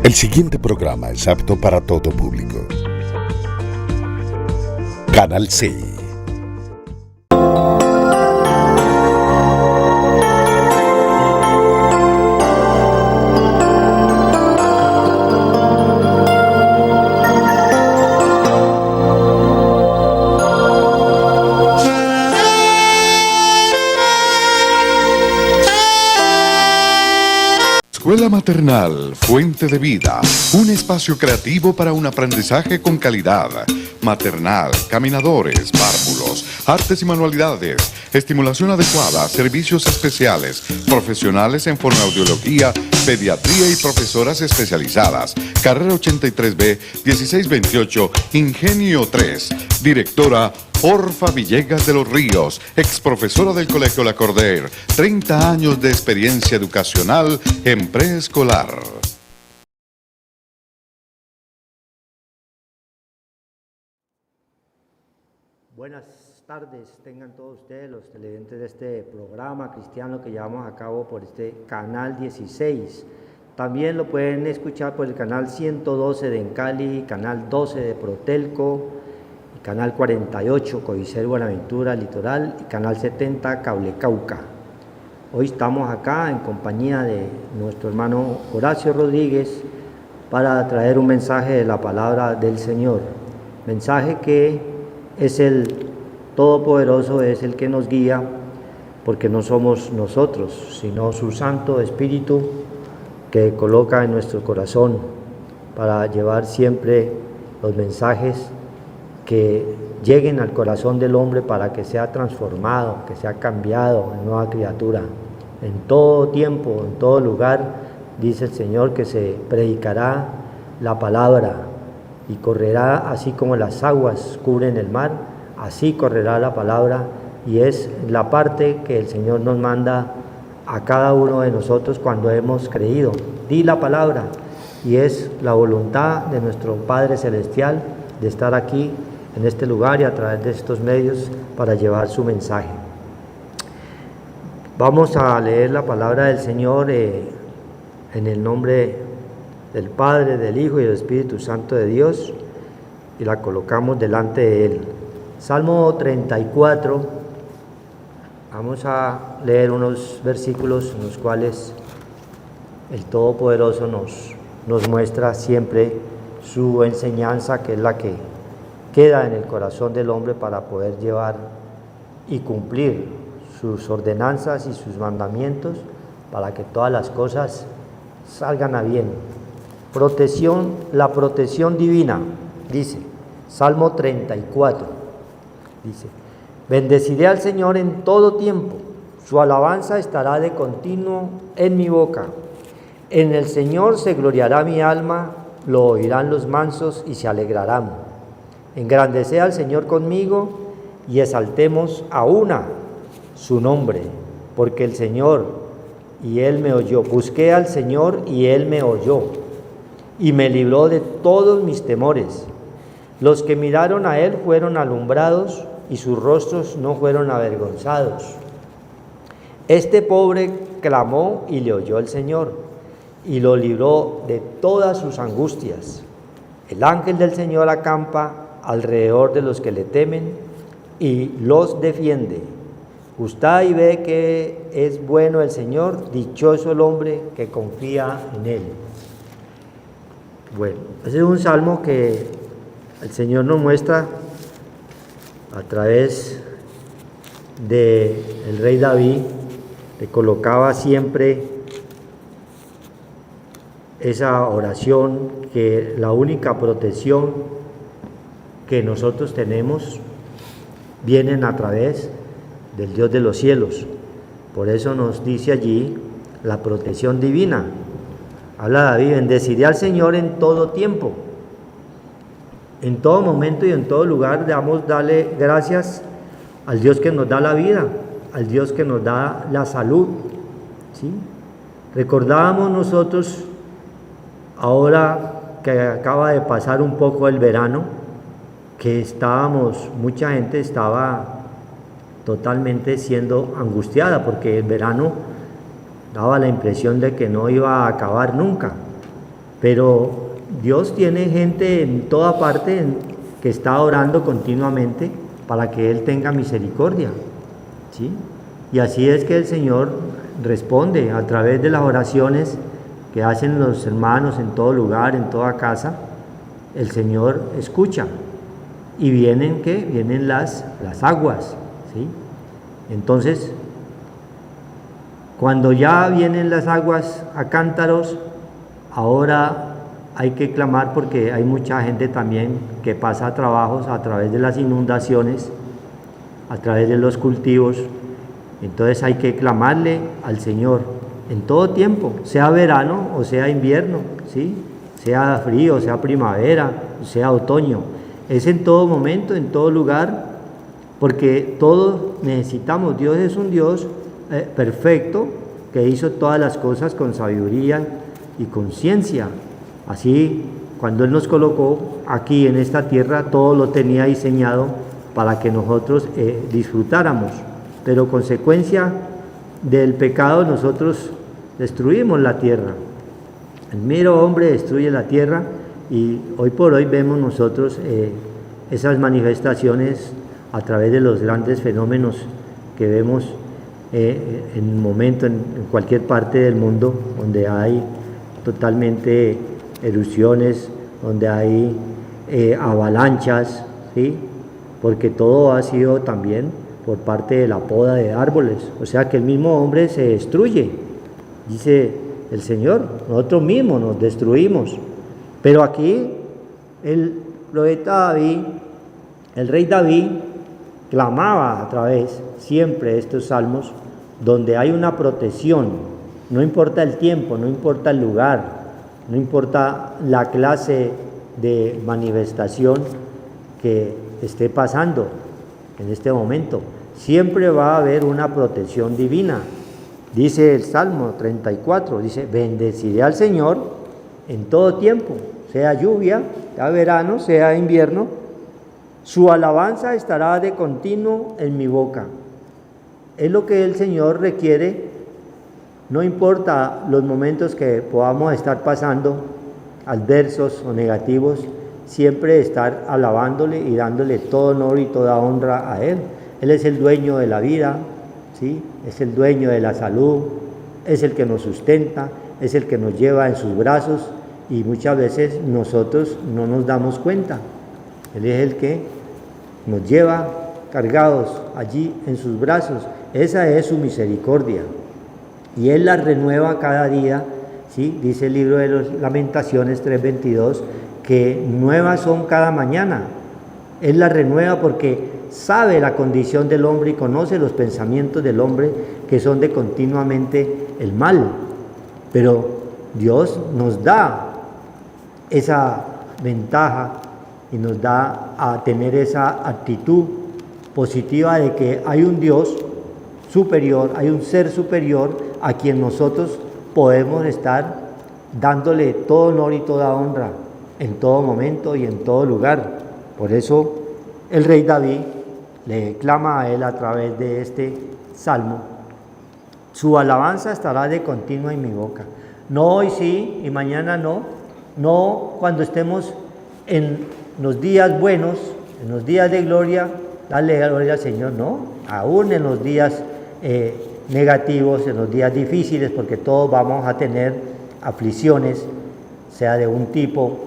El siguiente programa es apto para todo público. Canal C. Escuela Maternal, Fuente de Vida, un espacio creativo para un aprendizaje con calidad. Maternal, caminadores, párvulos, artes y manualidades, estimulación adecuada, servicios especiales, profesionales en fonoaudiología, pediatría y profesoras especializadas. Carrera 83B, 1628, Ingenio 3. Directora Orfa Villegas de los Ríos, ex profesora del Colegio La Corder, 30 años de experiencia educacional en preescolar. Buenas tardes, tengan todos ustedes los televidentes de este programa cristiano que llevamos a cabo por este canal 16. También lo pueden escuchar por el canal 112 de Encali, canal 12 de Protelco, canal 48, Codicel Buenaventura Litoral, y canal 70, Cable Cauca. Hoy estamos acá en compañía de nuestro hermano Horacio Rodríguez para traer un mensaje de la palabra del Señor. Mensaje que es el Todopoderoso, es el que nos guía, porque no somos nosotros, sino su Santo Espíritu que coloca en nuestro corazón para llevar siempre los mensajes que lleguen al corazón del hombre para que sea transformado, que sea cambiado en nueva criatura. En todo tiempo, en todo lugar, dice el Señor que se predicará la palabra y correrá así como las aguas cubren el mar, así correrá la palabra, y es la parte que el Señor nos manda a cada uno de nosotros cuando hemos creído. Di la palabra, y es la voluntad de nuestro Padre Celestial de estar aquí en este lugar y a través de estos medios para llevar su mensaje. Vamos a leer la palabra del Señor en el nombre del Padre, del Hijo y del Espíritu Santo de Dios, y la colocamos delante de Él. Salmo 34, vamos a leer unos versículos en los cuales el Todopoderoso nos muestra siempre su enseñanza, que es la que queda en el corazón del hombre para poder llevar y cumplir sus ordenanzas y sus mandamientos para que todas las cosas salgan a bien. La protección divina, dice Salmo 34, dice: bendeciré al Señor en todo tiempo, su alabanza estará de continuo en mi boca. En el Señor se gloriará mi alma, lo oirán los mansos y se alegrarán. Engrandeced al Señor conmigo y exaltemos a una su nombre, porque el Señor y Él me oyó. Busqué al Señor y Él me oyó y me libró de todos mis temores. Los que miraron a Él fueron alumbrados y sus rostros no fueron avergonzados. Este pobre clamó y le oyó el Señor y lo libró de todas sus angustias. El ángel del Señor acampa alrededor de los que le temen y los defiende. Gustad y ve que es bueno el Señor, dichoso el hombre que confía en Él. Bueno, ese es un salmo que el Señor nos muestra a través del rey David, que colocaba siempre esa oración, que la única protección que nosotros tenemos vienen a través del Dios de los cielos. Por eso nos dice allí la protección divina. Habla David: bendeciré al Señor en todo tiempo. En todo momento y en todo lugar debemos darle gracias al Dios que nos da la vida, al Dios que nos da la salud, ¿sí? Recordábamos nosotros, ahora que acaba de pasar un poco el verano, que mucha gente estaba totalmente siendo angustiada, porque el verano daba la impresión de que no iba a acabar nunca. Pero Dios tiene gente en toda parte que está orando continuamente para que Él tenga misericordia, ¿sí? Y así es que el Señor responde a través de las oraciones que hacen los hermanos en todo lugar, en toda casa. El Señor escucha y vienen las aguas, ¿sí? Entonces, cuando ya vienen las aguas a cántaros, ahora hay que clamar porque hay mucha gente también que pasa trabajos a través de las inundaciones, a través de los cultivos. Entonces hay que clamarle al Señor en todo tiempo, sea verano o sea invierno, ¿sí? Sea frío, sea primavera, sea otoño. Es en todo momento, en todo lugar, porque todos necesitamos. Dios es un Dios perfecto, que hizo todas las cosas con sabiduría y con ciencia. Así, cuando Él nos colocó aquí en esta tierra, todo lo tenía diseñado para que nosotros disfrutáramos. Pero consecuencia del pecado, nosotros destruimos la tierra. El mero hombre destruye la tierra, y hoy por hoy vemos nosotros esas manifestaciones a través de los grandes fenómenos que vemos en un momento en cualquier parte del mundo, donde hay totalmente erupciones, donde hay avalanchas, ¿sí? Porque todo ha sido también por parte de la poda de árboles. O sea que el mismo hombre se destruye, dice el Señor, nosotros mismos nos destruimos. Pero aquí el profeta David, el rey David, clamaba a través siempre de estos salmos, donde hay una protección, no importa el tiempo, no importa el lugar, no importa la clase de manifestación que esté pasando en este momento, siempre va a haber una protección divina. Dice el Salmo 34, dice: bendeciré al Señor en todo tiempo, sea lluvia, sea verano, sea invierno, su alabanza estará de continuo en mi boca. Es lo que el Señor requiere, no importa los momentos que podamos estar pasando, adversos o negativos, siempre estar alabándole y dándole todo honor y toda honra a Él. Él es el dueño de la vida, ¿sí? Es el dueño de la salud, es el que nos sustenta, es el que nos lleva en sus brazos, y muchas veces nosotros no nos damos cuenta. Él es el que nos lleva cargados allí en sus brazos. Esa es su misericordia, y Él la renueva cada día, ¿sí? Dice el libro de las Lamentaciones 3:22 que nuevas son cada mañana. Él la renueva porque sabe la condición del hombre y conoce los pensamientos del hombre, que son de continuamente el mal. Pero Dios nos da esa ventaja y nos da a tener esa actitud positiva de que hay un Dios superior, hay un ser superior a quien nosotros podemos estar dándole todo honor y toda honra en todo momento y en todo lugar. Por eso el rey David le clama a Él a través de este salmo: su alabanza estará de continuo en mi boca. No hoy sí y mañana no. No cuando estemos en los días buenos, en los días de gloria, dale gloria al Señor, no. Aún en los días negativos, en los días difíciles, porque todos vamos a tener aflicciones, sea de un tipo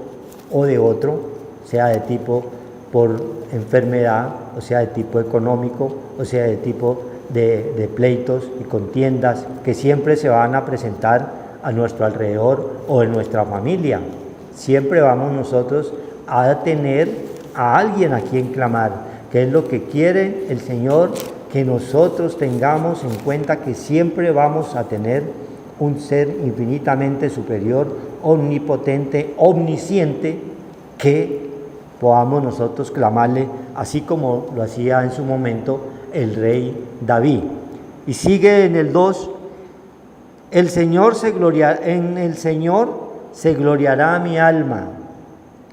o de otro, sea de tipo por enfermedad, o sea de tipo económico, o sea de tipo de pleitos y contiendas que siempre se van a presentar a nuestro alrededor o en nuestra familia. Siempre vamos nosotros a tener a alguien a quien clamar, que es lo que quiere el Señor, que nosotros tengamos en cuenta que siempre vamos a tener un ser infinitamente superior, omnipotente, omnisciente, que podamos nosotros clamarle, así como lo hacía en su momento el rey David. Y sigue en el 2: en el Señor se gloriará mi alma.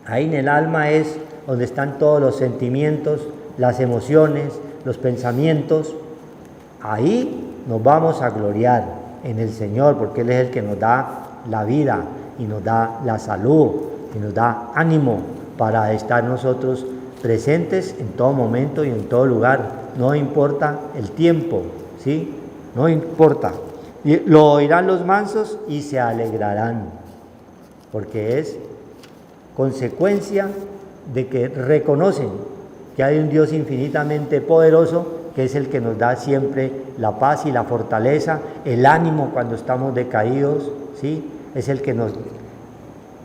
Ahí en el alma es donde están todos los sentimientos, las emociones, los pensamientos. Ahí nos vamos a gloriar en el Señor, porque Él es el que nos da la vida, y nos da la salud y nos da ánimo para estar nosotros presentes en todo momento y en todo lugar. No importa el tiempo, ¿sí? No importa. Y lo oirán los mansos y se alegrarán, porque es consecuencia de que reconocen que hay un Dios infinitamente poderoso, que es el que nos da siempre la paz y la fortaleza, el ánimo cuando estamos decaídos, ¿sí? Es el que nos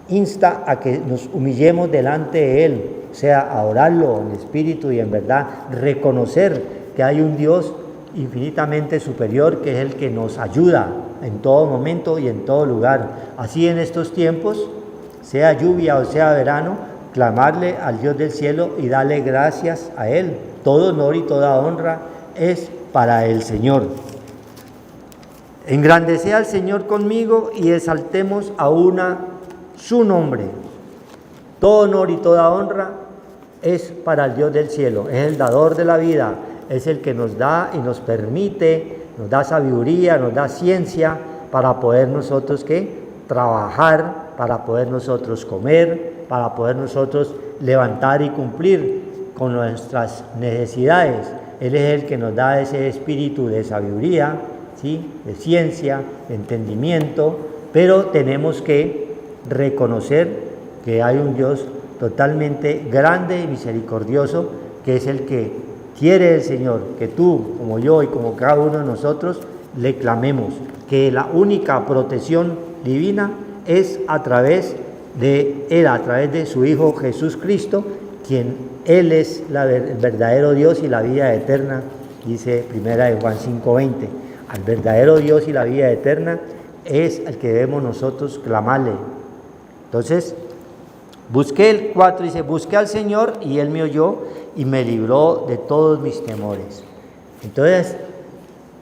insta a que nos humillemos delante de Él, o sea, a orarlo en espíritu y en verdad, reconocer que hay un Dios infinitamente superior, que es el que nos ayuda en todo momento y en todo lugar. Así en estos tiempos, sea lluvia o sea verano, clamarle al Dios del cielo y darle gracias a Él. Todo honor y toda honra es para el Señor. Engrandeced al Señor conmigo y exaltemos a una su nombre. Todo honor y toda honra es para el Dios del cielo, es el dador de la vida, es el que nos da y nos permite, nos da sabiduría, nos da ciencia para poder nosotros trabajar, para poder nosotros comer, para poder nosotros levantar y cumplir con nuestras necesidades. Él es el que nos da ese espíritu de sabiduría, ¿sí? De ciencia, de entendimiento, pero tenemos que reconocer que hay un Dios totalmente grande y misericordioso, que es el que quiere el Señor, que tú, como yo y como cada uno de nosotros, le clamemos, que la única protección divina es a través de Él, a través de su Hijo Jesucristo, quien Él es el verdadero Dios y la vida eterna, dice 1 de Juan 5:20. Al verdadero Dios y la vida eterna es el que debemos nosotros clamarle. Entonces, busqué el 4, dice, busqué al Señor y Él me oyó y me libró de todos mis temores. Entonces,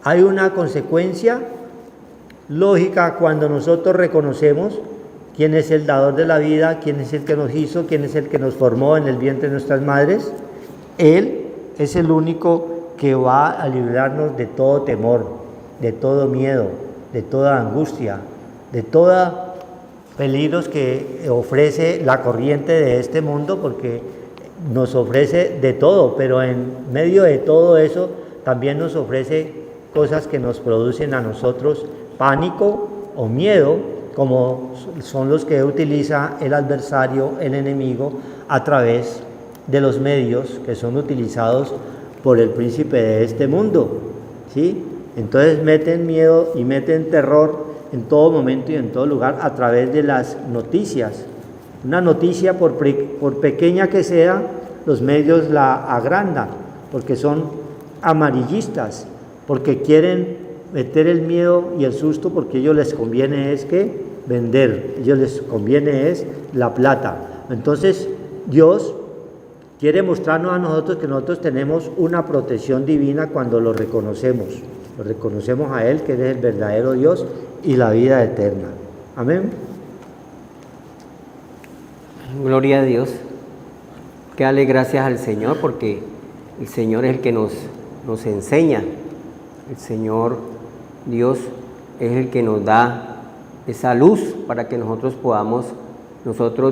hay una consecuencia lógica cuando nosotros reconocemos quién es el dador de la vida, quién es el que nos hizo, quién es el que nos formó en el vientre de nuestras madres. Él es el único que va a librarnos de todo temor, de todo miedo, de toda angustia, de todos peligros que ofrece la corriente de este mundo, porque nos ofrece de todo, pero en medio de todo eso también nos ofrece cosas que nos producen a nosotros pánico o miedo, como son los que utiliza el adversario, el enemigo, a través de los medios que son utilizados por el príncipe de este mundo, ¿sí? Entonces meten miedo y meten terror en todo momento y en todo lugar a través de las noticias. Una noticia, por pequeña que sea, los medios la agrandan, porque son amarillistas, porque quieren meter el miedo y el susto, porque a ellos les conviene es que vender, a ellos les conviene es la plata. Entonces Dios quiere mostrarnos a nosotros que nosotros tenemos una protección divina cuando lo reconocemos a Él, que es el verdadero Dios y la vida eterna. Amén. Gloria a Dios. Que dale gracias al Señor, porque el Señor es el que nos enseña. El Señor Dios es el que nos da esa luz para que nosotros podamos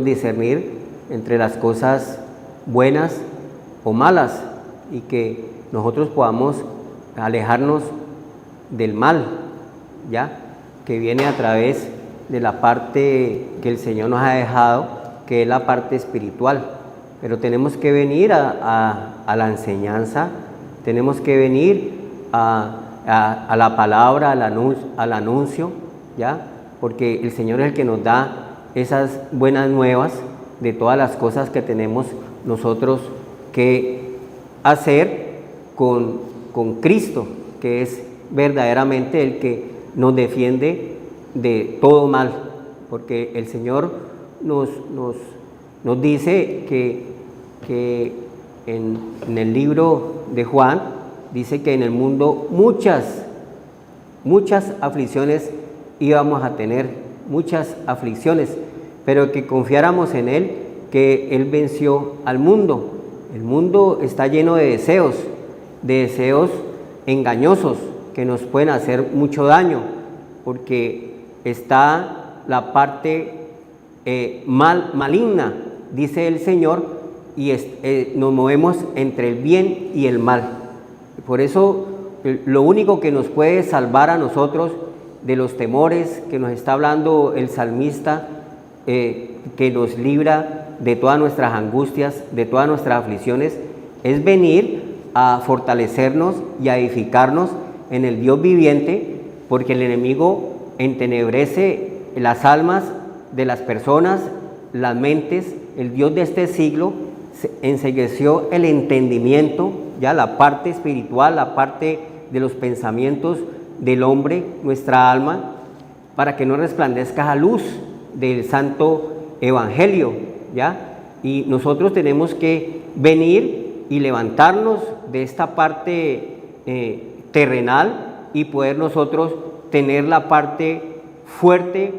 discernir entre las cosas buenas o malas, y que nosotros podamos alejarnos del mal, ¿ya? Que viene a través de la parte que el Señor nos ha dejado, que es la parte espiritual. Pero tenemos que venir a la enseñanza, tenemos que venir a la palabra, al anuncio, ¿ya? Porque el Señor es el que nos da esas buenas nuevas de todas las cosas que tenemos nosotros que hacer con Cristo, que es verdaderamente el que nos defiende de todo mal, porque el Señor nos dice que en el libro de Juan dice que en el mundo muchas aflicciones íbamos a tener, muchas aflicciones, pero que confiáramos en Él, que Él venció al mundo. El mundo está lleno de deseos engañosos que nos pueden hacer mucho daño, porque está la parte maligna, dice el Señor, y nos movemos entre el bien y el mal. Por eso lo único que nos puede salvar a nosotros de los temores que nos está hablando el salmista, que nos libra de todas nuestras angustias, de todas nuestras aflicciones, es venir a fortalecernos y a edificarnos en el Dios viviente, porque el enemigo entenebrece las almas de las personas, las mentes. El Dios de este siglo encegueció el entendimiento, ya la parte espiritual, la parte de los pensamientos del hombre, nuestra alma, para que no resplandezca la luz del santo evangelio, ¿ya? Y nosotros tenemos que venir y levantarnos de esta parte terrenal y poder nosotros tener la parte fuerte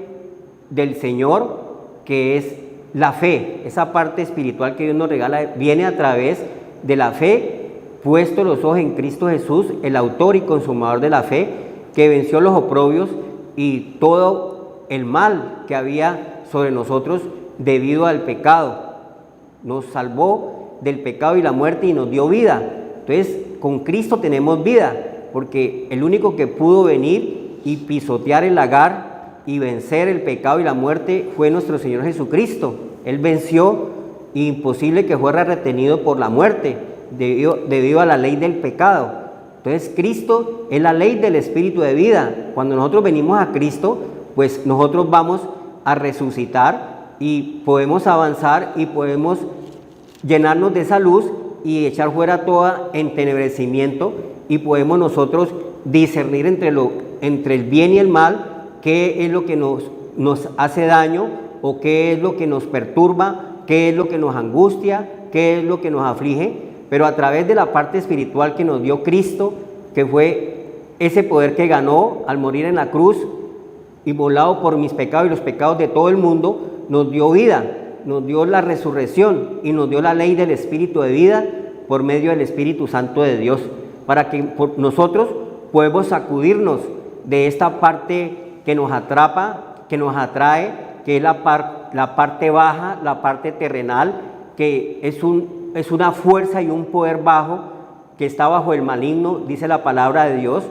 del Señor, que es la fe. Esa parte espiritual que Dios nos regala viene a través de la fe, puesto los ojos en Cristo Jesús, el autor y consumador de la fe, que venció los oprobios y todo el mal que había sobre nosotros debido al pecado. Nos salvó del pecado y la muerte y nos dio vida. Entonces, con Cristo tenemos vida, porque el único que pudo venir y pisotear el lagar y vencer el pecado y la muerte fue nuestro Señor Jesucristo. Él venció, imposible que fuera retenido por la muerte, debido a la ley del pecado. Entonces, Cristo es la ley del espíritu de vida. Cuando nosotros venimos a Cristo, pues nosotros vamos a resucitar y podemos avanzar y podemos llenarnos de esa luz y echar fuera todo entenebrecimiento, y podemos nosotros discernir entre el bien y el mal, qué es lo que nos hace daño o qué es lo que nos perturba, qué es lo que nos angustia, qué es lo que nos aflige, pero a través de la parte espiritual que nos dio Cristo, que fue ese poder que ganó al morir en la cruz, inmolado por mis pecados y los pecados de todo el mundo, nos dio vida, nos dio la resurrección y nos dio la ley del espíritu de vida por medio del Espíritu Santo de Dios, para que nosotros podemos sacudirnos de esta parte que nos atrapa, que nos atrae, que es la parte baja, la parte terrenal, que es una fuerza y un poder bajo que está bajo el maligno, dice la palabra de Dios,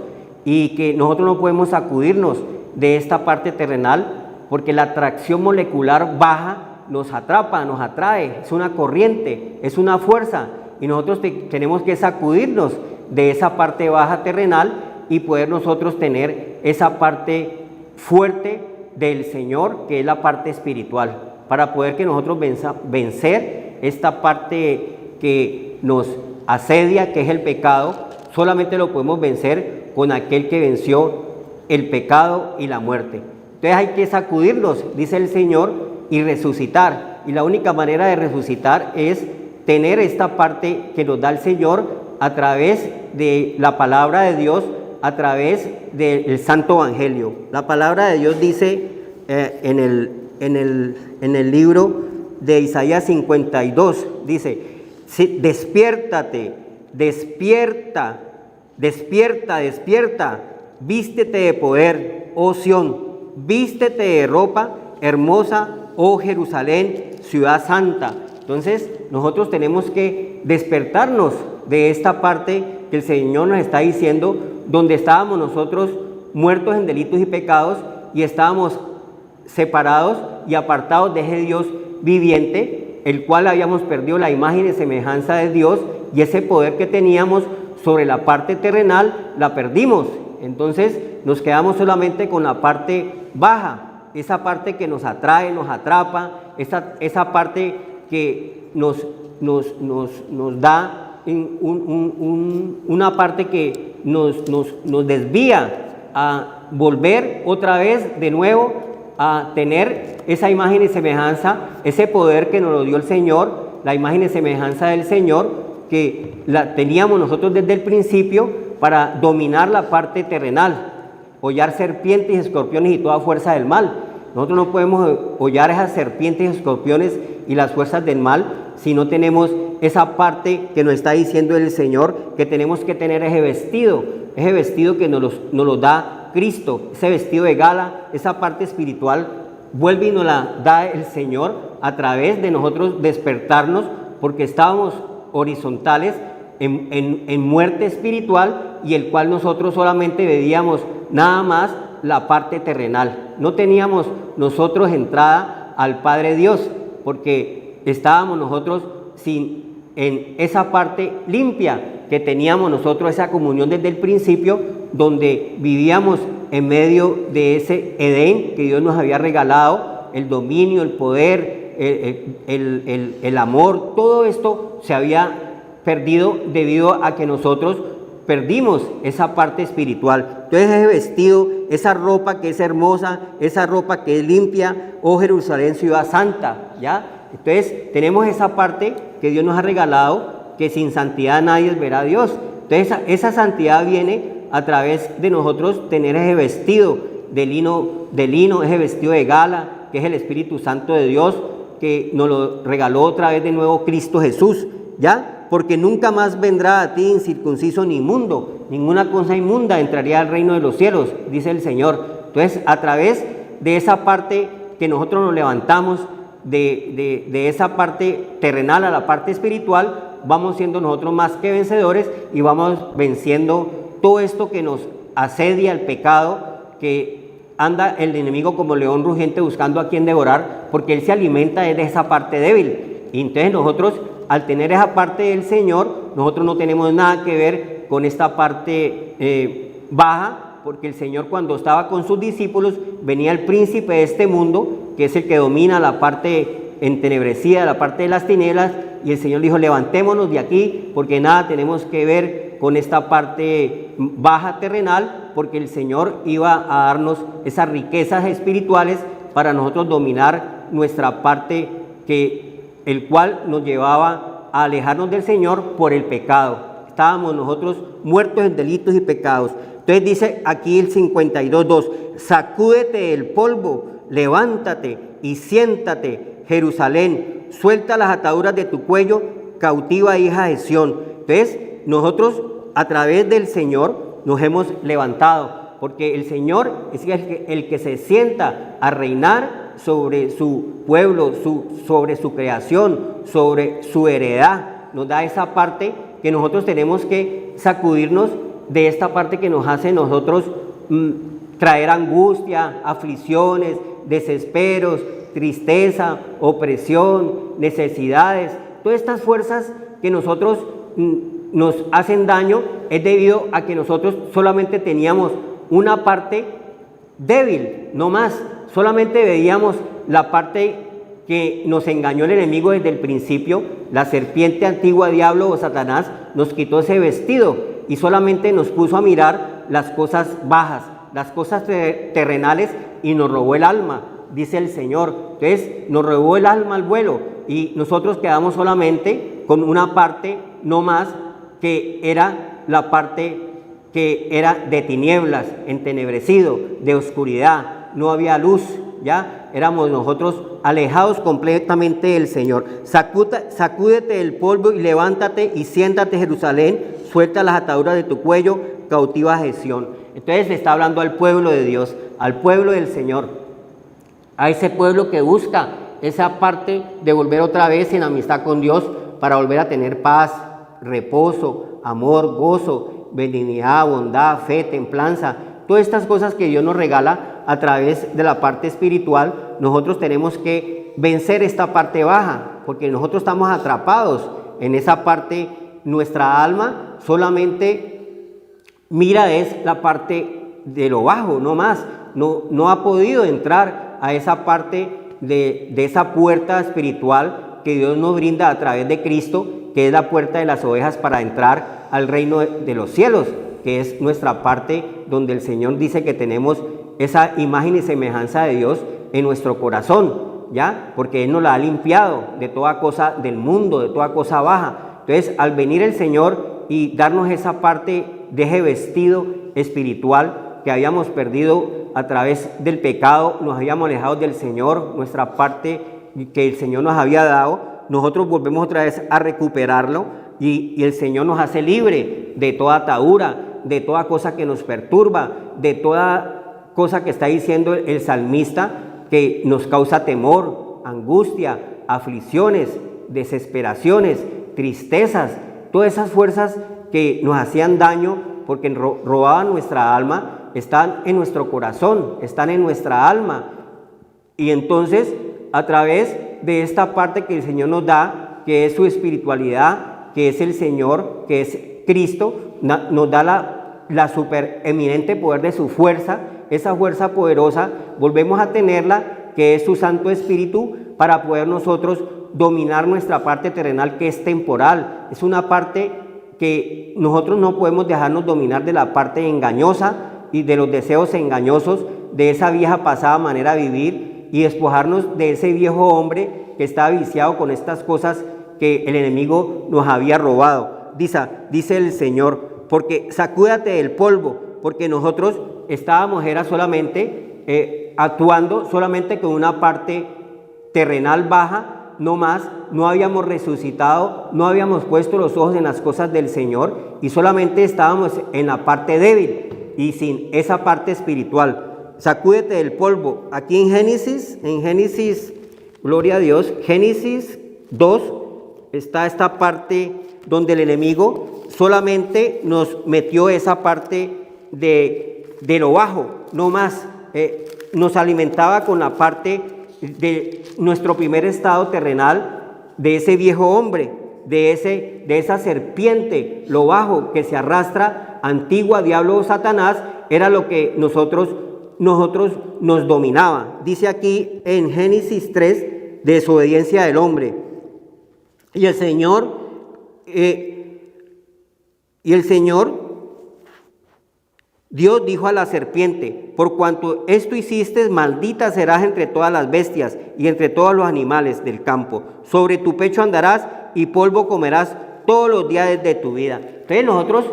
y que nosotros no podemos sacudirnos de esta parte terrenal, porque la atracción molecular baja nos atrapa, nos atrae, es una corriente, es una fuerza, y nosotros tenemos que sacudirnos de esa parte baja terrenal y poder nosotros tener esa parte fuerte del Señor, que es la parte espiritual, para poder que nosotros vencer esta parte que nos asedia, que es el pecado. Solamente lo podemos vencer con aquel que venció el pecado y la muerte. Entonces hay que sacudirnos, dice el Señor, y resucitar. Y la única manera de resucitar es tener esta parte que nos da el Señor a través de la palabra de Dios, a través del Santo Evangelio. La palabra de Dios dice en el libro de Isaías 52, dice: despiértate, despierta, despierta, despierta, vístete de poder, oh Sión, vístete de ropa hermosa, oh Jerusalén, ciudad santa. Entonces nosotros tenemos que despertarnos de esta parte que el Señor nos está diciendo, donde estábamos nosotros muertos en delitos y pecados y estábamos separados y apartados de ese Dios viviente, el cual habíamos perdido la imagen y semejanza de Dios, y ese poder que teníamos sobre la parte terrenal la perdimos. Entonces nos quedamos solamente con la parte baja, esa parte que nos atrae, nos atrapa, esa parte que nos da una parte que nos desvía a volver otra vez de nuevo a tener esa imagen y semejanza, ese poder que nos lo dio el Señor, la imagen y semejanza del Señor, que la teníamos nosotros desde el principio para dominar la parte terrenal, hollar serpientes y escorpiones y toda fuerza del mal. Nosotros no podemos hollar esas serpientes y escorpiones y las fuerzas del mal si no tenemos esa parte que nos está diciendo el Señor, que tenemos que tener ese vestido que nos lo da Cristo, ese vestido de gala, esa parte espiritual vuelve y nos la da el Señor a través de nosotros despertarnos, porque estábamos horizontales en muerte espiritual, y el cual nosotros solamente veíamos nada más la parte terrenal. No teníamos nosotros entrada al Padre Dios, porque estábamos nosotros en esa parte limpia que teníamos nosotros, esa comunión desde el principio, donde vivíamos en medio de ese Edén que Dios nos había regalado, el dominio, el poder, el amor. Todo esto se había perdido debido a que nosotros perdimos esa parte espiritual. Entonces ese vestido, esa ropa que es hermosa, esa ropa que es limpia, oh Jerusalén, ciudad santa, ¿ya? Entonces tenemos esa parte que Dios nos ha regalado, que sin santidad nadie verá a Dios. Entonces esa santidad viene a través de nosotros tener ese vestido de lino, ese vestido de gala, que es el Espíritu Santo de Dios, que nos lo regaló otra vez de nuevo Cristo Jesús, ¿ya? Porque nunca más vendrá a ti incircunciso ni inmundo, ninguna cosa inmunda entraría al reino de los cielos, dice el Señor. Entonces, a través de esa parte que nosotros nos levantamos, de esa parte terrenal a la parte espiritual, vamos siendo nosotros más que vencedores, y vamos venciendo todo esto que nos asedia, el pecado, que anda el enemigo como león rugiente buscando a quien devorar, porque él se alimenta de esa parte débil. Y entonces nosotros, al tener esa parte del Señor, nosotros no tenemos nada que ver con esta parte baja, porque el Señor, cuando estaba con sus discípulos, venía el príncipe de este mundo, que es el que domina la parte entenebrecida, la parte de las tinieblas, y el Señor dijo: levantémonos de aquí, porque nada tenemos que ver con esta parte baja terrenal, porque el Señor iba a darnos esas riquezas espirituales para nosotros dominar nuestra parte, el cual nos llevaba a alejarnos del Señor por el pecado. Estábamos nosotros muertos en delitos y pecados. Entonces dice aquí el 52:2: sacúdete del polvo, levántate y siéntate, Jerusalén, suelta las ataduras de tu cuello, cautiva hija de Sión. Entonces nosotros, a través del Señor, nos hemos levantado, porque el Señor es el que se sienta a reinar sobre su pueblo, sobre su creación, sobre su heredad. Nos da esa parte que nosotros tenemos que sacudirnos de esta parte que nos hace nosotros traer angustia, aflicciones, desesperos, tristeza, opresión, necesidades. Todas estas fuerzas que nosotros nos hacen daño es debido a que nosotros solamente teníamos una parte débil, no más. Solamente veíamos la parte que nos engañó el enemigo desde el principio. La serpiente antigua, diablo o Satanás, nos quitó ese vestido y solamente nos puso a mirar las cosas bajas, las cosas terrenales, y nos robó el alma, dice el Señor. Entonces nos robó el alma al vuelo, y nosotros quedamos solamente con una parte, no más, que era la parte que era de tinieblas, entenebrecido, de oscuridad. No había luz, ya éramos nosotros alejados completamente del Señor. Sacúdete del polvo y levántate y siéntate, Jerusalén, suelta las ataduras de tu cuello, cautiva a Sión. Entonces le está hablando al pueblo de Dios, al pueblo del Señor, a ese pueblo que busca esa parte de volver otra vez en amistad con Dios, para volver a tener paz, reposo, amor, gozo, benignidad, bondad, fe, templanza. Todas estas cosas que Dios nos regala a través de la parte espiritual, nosotros tenemos que vencer esta parte baja, porque nosotros estamos atrapados en esa parte. Nuestra alma solamente mira es la parte de lo bajo, no más. No ha podido entrar a esa parte de esa puerta espiritual que Dios nos brinda a través de Cristo, que es la puerta de las ovejas para entrar al reino de los cielos, que es nuestra parte donde el Señor dice que tenemos esa imagen y semejanza de Dios en nuestro corazón, ¿ya? Porque Él nos la ha limpiado de toda cosa del mundo, de toda cosa baja. Entonces, al venir el Señor y darnos esa parte de ese vestido espiritual que habíamos perdido a través del pecado, nos habíamos alejado del Señor, nuestra parte que el Señor nos había dado, nosotros volvemos otra vez a recuperarlo, y el Señor nos hace libre de toda atadura, de toda cosa que nos perturba, de toda cosa que está diciendo el salmista, que nos causa temor, angustia, aflicciones, desesperaciones, tristezas, todas esas fuerzas que nos hacían daño porque robaban nuestra alma, están en nuestro corazón, están en nuestra alma. Y entonces, a través de esta parte que el Señor nos da, que es su espiritualidad, que es el Señor, que es Cristo, nos da la supereminente poder de su fuerza, esa fuerza poderosa, volvemos a tenerla, que es su Santo Espíritu, para poder nosotros dominar nuestra parte terrenal, que es temporal. Es una parte que nosotros no podemos dejarnos dominar de la parte engañosa y de los deseos engañosos, de esa vieja pasada manera de vivir, y despojarnos de ese viejo hombre que estaba viciado con estas cosas que el enemigo nos había robado. Dice el Señor, porque sacúdate del polvo, porque nosotros estábamos, era solamente actuando solamente con una parte terrenal baja, no más, no habíamos resucitado, no habíamos puesto los ojos en las cosas del Señor y solamente estábamos en la parte débil y sin esa parte espiritual. Sacúdete del polvo. Aquí en Génesis, gloria a Dios, Génesis 2, está esta parte donde el enemigo solamente nos metió esa parte de lo bajo, no más. Nos alimentaba con la parte de nuestro primer estado terrenal, de ese viejo hombre, de esa serpiente, lo bajo que se arrastra, antigua, diablo o Satanás, era lo que nosotros nos dominaba. Dice aquí en Génesis 3, desobediencia del hombre. Y el Señor, Dios dijo a la serpiente: por cuanto esto hiciste, maldita serás entre todas las bestias y entre todos los animales del campo. Sobre tu pecho andarás y polvo comerás todos los días de tu vida. Entonces nosotros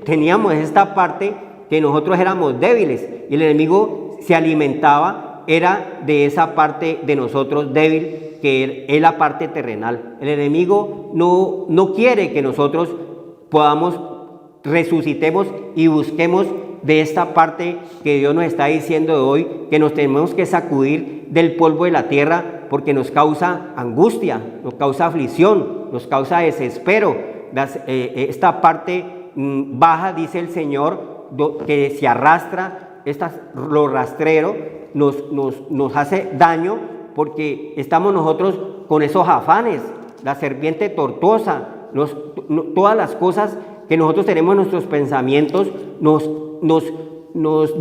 teníamos esta parte que nosotros éramos débiles y el enemigo se alimentaba, era de esa parte de nosotros débil, que es la parte terrenal. El enemigo no quiere que nosotros resucitemos y busquemos de esta parte que Dios nos está diciendo de hoy, que nos tenemos que sacudir del polvo de la tierra porque nos causa angustia, nos causa aflicción, nos causa desespero. Esta parte baja, dice el Señor, que se arrastra, lo rastrero, nos hace daño porque estamos nosotros con esos afanes, la serpiente tortuosa, todas las cosas que nosotros tenemos en nuestros pensamientos nos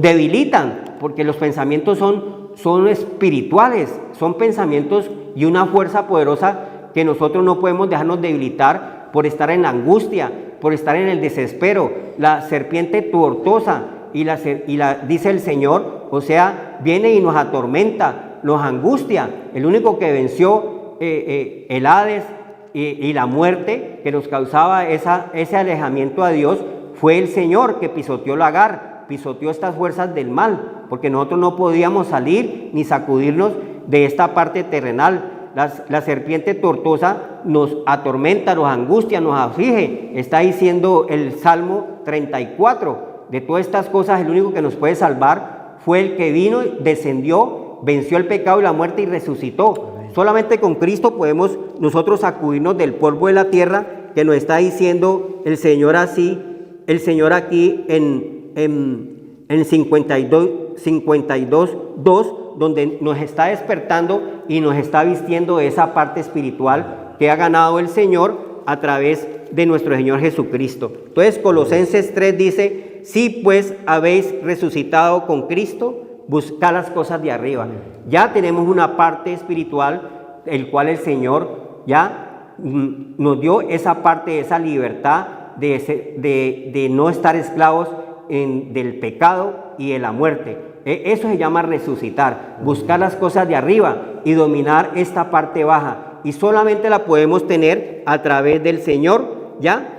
debilitan, porque los pensamientos son espirituales, son pensamientos y una fuerza poderosa que nosotros no podemos dejarnos debilitar por estar en la angustia, por estar en el desespero. La serpiente tortuosa dice el Señor, o sea, viene y nos atormenta, nos angustia. El único que venció el Hades y la muerte que nos causaba ese alejamiento a Dios fue el Señor, que pisoteó el Agar, pisoteó estas fuerzas del mal, porque nosotros no podíamos salir ni sacudirnos de esta parte terrenal. La serpiente tortuosa nos atormenta, nos angustia, nos aflige. Está diciendo el Salmo 34. De todas estas cosas, el único que nos puede salvar fue el que vino, descendió, venció el pecado y la muerte y resucitó. Amén. Solamente con Cristo podemos nosotros sacudirnos del polvo de la tierra, que nos está diciendo el Señor así, el Señor aquí en 52:2, donde nos está despertando y nos está vistiendo de esa parte espiritual que ha ganado el Señor a través de nuestro Señor Jesucristo. Entonces Colosenses 3 dice: si pues habéis resucitado con Cristo, buscad las cosas de arriba. Ya tenemos una parte espiritual, el cual el Señor ya nos dio esa parte, esa libertad de no estar esclavos del pecado y de la muerte. Eso se llama resucitar, buscar las cosas de arriba y dominar esta parte baja. Y solamente la podemos tener a través del Señor, ¿ya?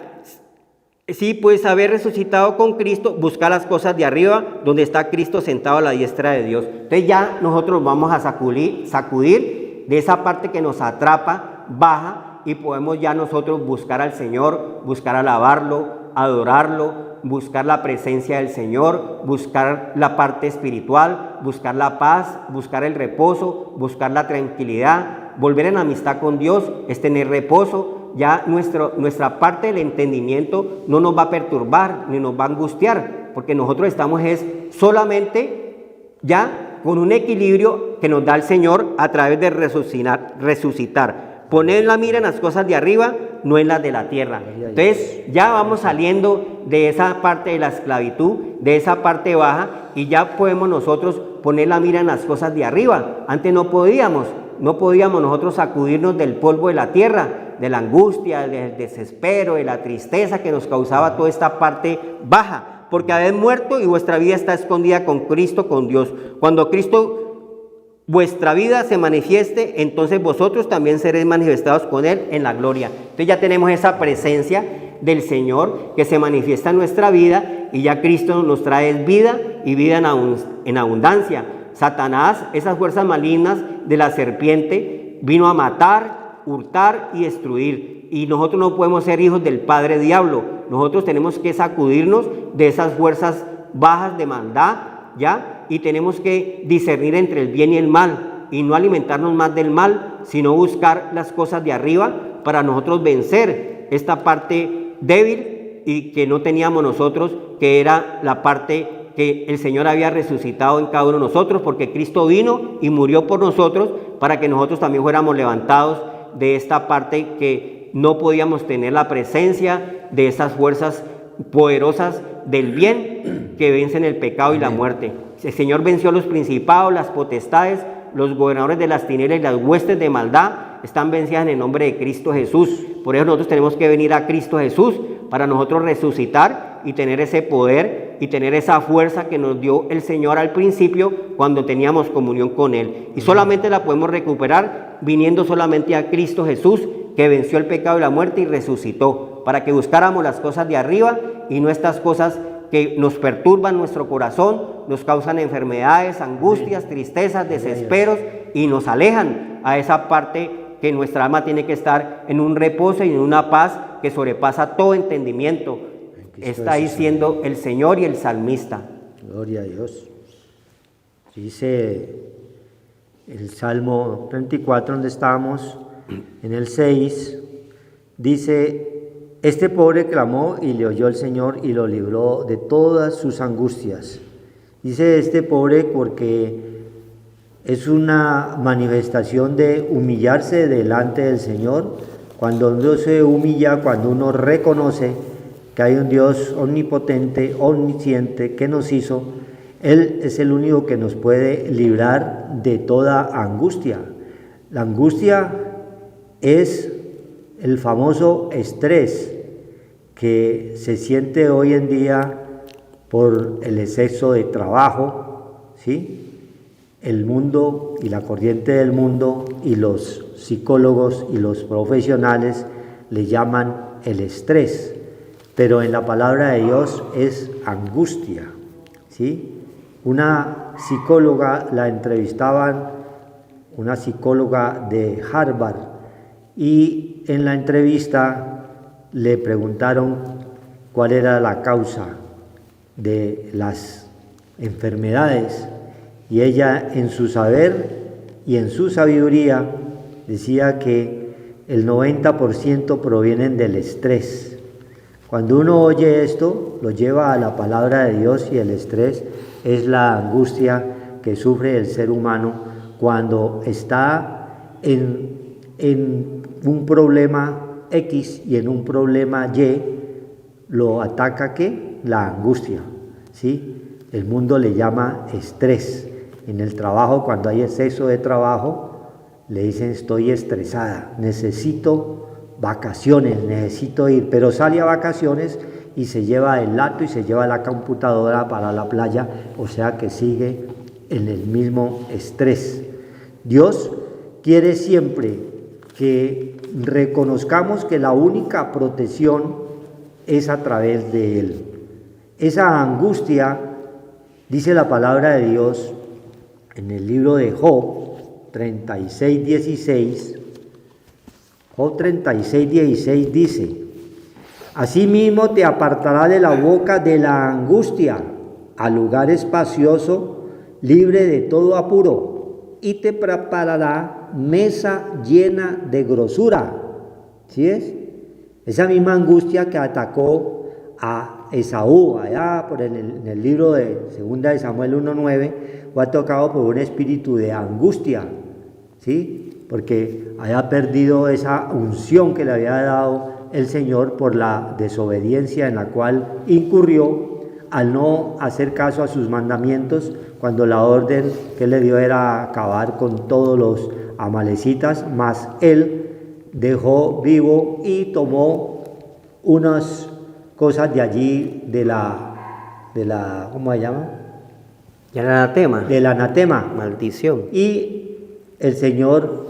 Sí, pues haber resucitado con Cristo, buscar las cosas de arriba, donde está Cristo sentado a la diestra de Dios. Entonces ya nosotros vamos a sacudir de esa parte que nos atrapa, baja, y podemos ya nosotros buscar al Señor, buscar alabarlo, adorarlo, buscar la presencia del Señor, buscar la parte espiritual, buscar la paz, buscar el reposo, buscar la tranquilidad. Volver en amistad con Dios es tener reposo. Ya nuestra parte del entendimiento no nos va a perturbar ni nos va a angustiar, porque nosotros estamos solamente ya con un equilibrio que nos da el Señor a través de resucitar. Poner la mira en las cosas de arriba, no en las de la tierra. Entonces ya vamos saliendo de esa parte de la esclavitud, de esa parte baja, y ya podemos nosotros poner la mira en las cosas de arriba. Antes no podíamos nosotros sacudirnos del polvo de la tierra, de la angustia, del desespero, de la tristeza que nos causaba toda esta parte baja, porque habéis muerto y vuestra vida está escondida con Cristo, con Dios. Cuando Cristo, vuestra vida se manifieste, entonces vosotros también seréis manifestados con Él en la gloria. Entonces ya tenemos esa presencia del Señor que se manifiesta en nuestra vida, y ya Cristo nos trae vida y vida en abundancia. Satanás, esas fuerzas malignas de la serpiente, vino a matar, hurtar y destruir. Y nosotros no podemos ser hijos del padre diablo. Nosotros tenemos que sacudirnos de esas fuerzas bajas de maldad, ¿ya? Y tenemos que discernir entre el bien y el mal, y no alimentarnos más del mal, sino buscar las cosas de arriba para nosotros vencer esta parte débil y que no teníamos nosotros, que era la parte que el Señor había resucitado en cada uno de nosotros, porque Cristo vino y murió por nosotros para que nosotros también fuéramos levantados de esta parte que no podíamos tener la presencia de esas fuerzas poderosas del bien que vencen el pecado y la muerte. El Señor venció los principados, las potestades, los gobernadores de las tinieblas y las huestes de maldad están vencidas en el nombre de Cristo Jesús. Por eso nosotros tenemos que venir a Cristo Jesús para nosotros resucitar y tener ese poder y tener esa fuerza que nos dio el Señor al principio cuando teníamos comunión con Él. Y solamente la podemos recuperar viniendo solamente a Cristo Jesús, que venció el pecado y la muerte y resucitó, para que buscáramos las cosas de arriba y no estas cosas que nos perturban nuestro corazón, nos causan enfermedades, angustias, tristezas, desesperos, y nos alejan a esa parte que nuestra alma tiene que estar en un reposo y en una paz que sobrepasa todo entendimiento. Está diciendo el Señor y el salmista. Gloria a Dios. Dice el Salmo 34, donde estamos, en el 6, dice: este pobre clamó y le oyó el Señor y lo libró de todas sus angustias. Dice este pobre porque es una manifestación de humillarse delante del Señor. Cuando uno se humilla, cuando uno reconoce que hay un Dios omnipotente, omnisciente, que nos hizo, Él es el único que nos puede librar de toda angustia. La angustia es el famoso estrés que se siente hoy en día por el exceso de trabajo, ¿sí? El mundo y la corriente del mundo y los psicólogos y los profesionales le llaman el estrés, pero en la palabra de Dios es angustia, ¿sí? Una psicóloga la entrevistaban, una psicóloga de Harvard, y en la entrevista le preguntaron cuál era la causa de las enfermedades, y ella, en su saber y en su sabiduría, decía que el 90% provienen del estrés. Cuando uno oye esto, lo lleva a la palabra de Dios, y el estrés es la angustia que sufre el ser humano cuando está en un problema X y en un problema Y, lo ataca ¿qué? La angustia, ¿sí? El mundo le llama estrés. En el trabajo, cuando hay exceso de trabajo, le dicen: estoy estresada, necesito vacaciones, necesito ir, pero sale a vacaciones y se lleva el lato y se lleva la computadora para la playa, o sea que sigue en el mismo estrés. Dios quiere siempre que reconozcamos que la única protección es a través de Él. Esa angustia, dice la palabra de Dios en el libro de Job 36:16, Job 36:16 dice: Asimismo te apartará de la boca de la angustia, a lugar espacioso, libre de todo apuro, y te preparará mesa llena de grosura. ¿Sí es? Esa misma angustia que atacó a Esaú, allá en el libro de 2 de Samuel 1:9, fue tocado por un espíritu de angustia, ¿sí? Porque había perdido esa unción que le había dado el Señor por la desobediencia en la cual incurrió al no hacer caso a sus mandamientos, cuando la orden que le dio era acabar con todos los amalecitas, mas él dejó vivo y tomó unas cosas de allí de la ¿cómo se llama? El anatema. Del anatema. Maldición. Y el Señor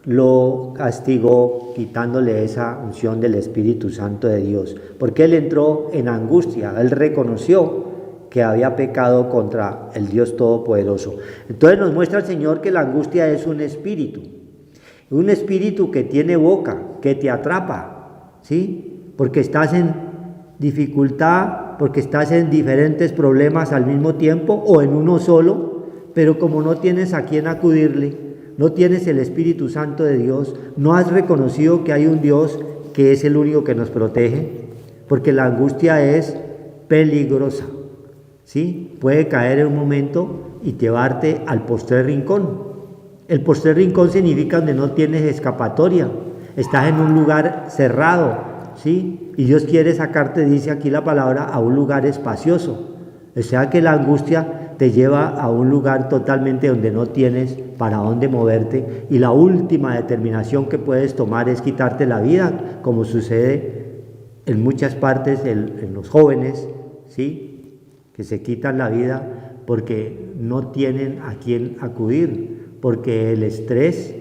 lo castigó quitándole esa unción del Espíritu Santo de Dios, porque él entró en angustia, él reconoció que había pecado contra el Dios Todopoderoso. Entonces nos muestra el Señor que la angustia es un espíritu que tiene boca, que te atrapa, ¿sí? Porque estás en dificultad, porque estás en diferentes problemas al mismo tiempo o en uno solo, pero como no tienes a quién acudirle, no tienes el Espíritu Santo de Dios, no has reconocido que hay un Dios que es el único que nos protege, porque la angustia es peligrosa, ¿sí? Puede caer en un momento y llevarte al postrer rincón. El postrer rincón significa donde no tienes escapatoria, estás en un lugar cerrado, ¿sí? Y Dios quiere sacarte, dice aquí la palabra, a un lugar espacioso. O sea que la angustia te lleva a un lugar totalmente donde no tienes para dónde moverte, y la última determinación que puedes tomar es quitarte la vida, como sucede en muchas partes en los jóvenes, ¿sí? Que se quitan la vida porque no tienen a quién acudir, porque el estrés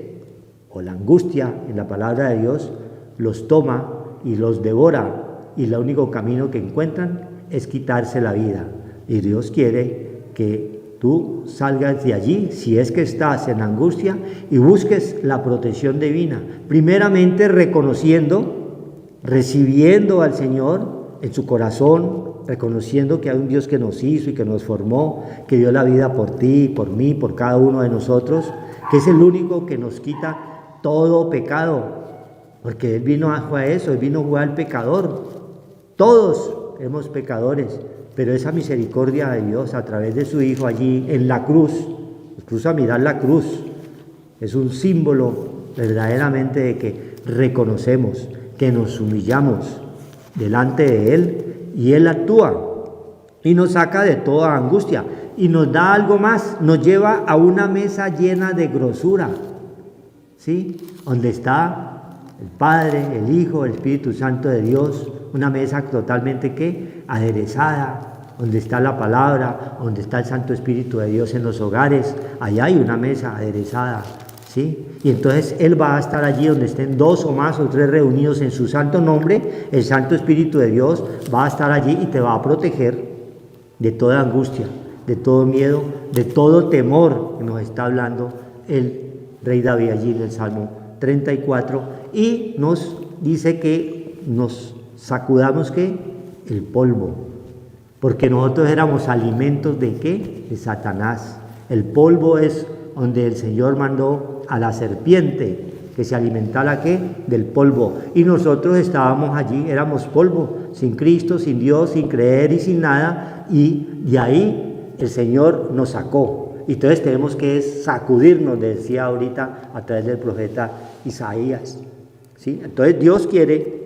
o la angustia, en la palabra de Dios, los toma y los devora, y el único camino que encuentran es quitarse la vida. Y Dios quiere que tú salgas de allí, si es que estás en angustia, y busques la protección divina, primeramente reconociendo, recibiendo al Señor en su corazón, reconociendo que hay un Dios que nos hizo y que nos formó, que dio la vida por ti, por mí, por cada uno de nosotros, que es el único que nos quita todo pecado, porque Él vino a eso, Él vino a jugar al pecador. Todos somos pecadores, pero esa misericordia de Dios a través de su Hijo allí en la cruz, incluso a mirar la cruz, es un símbolo verdaderamente de que reconocemos, que nos humillamos delante de Él, y Él actúa y nos saca de toda angustia y nos da algo más, nos lleva a una mesa llena de grosura, ¿sí? Donde está el Padre, el Hijo, el Espíritu Santo de Dios, una mesa totalmente ¿qué? Aderezada, donde está la palabra, donde está el Santo Espíritu de Dios en los hogares, allá hay una mesa aderezada, ¿sí? Y entonces Él va a estar allí donde estén 2 o más o 3 reunidos en su santo nombre, el Santo Espíritu de Dios va a estar allí y te va a proteger de toda angustia, de todo miedo, de todo temor, que nos está hablando el rey David allí en el Salmo 34, y nos dice que nos sacudamos ¿qué? El polvo, porque nosotros éramos alimentos ¿de qué? De Satanás. El polvo es donde el Señor mandó a la serpiente que se alimentara ¿qué? Del polvo, y nosotros estábamos allí, éramos polvo, sin Cristo, sin Dios, sin creer y sin nada, y de ahí el Señor nos sacó. Entonces tenemos que sacudirnos, decía ahorita a través del profeta Isaías, ¿sí? Entonces Dios quiere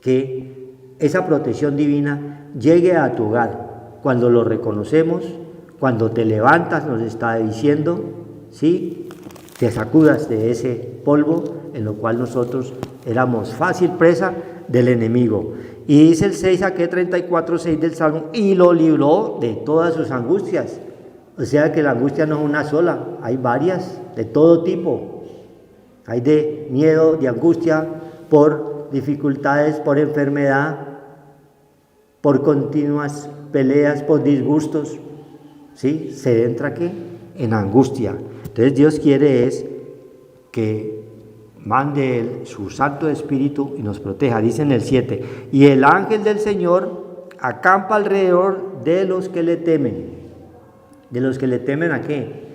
que esa protección divina llegue a tu hogar cuando lo reconocemos, cuando te levantas, nos está diciendo, ¿sí? Te sacudas de ese polvo en lo cual nosotros éramos fácil presa del enemigo. Y dice el 6, aquí 34:6 del Salmo, y lo libró de todas sus angustias. O sea que la angustia no es una sola, hay varias, de todo tipo. Hay de miedo, de angustia, por dificultades, por enfermedad, por continuas peleas, por disgustos, ¿sí? Se entra ¿qué? En angustia. Entonces Dios quiere es que mande su Santo Espíritu y nos proteja. Dice en el 7, y el ángel del Señor acampa alrededor de los que le temen. ¿De los que le temen a qué?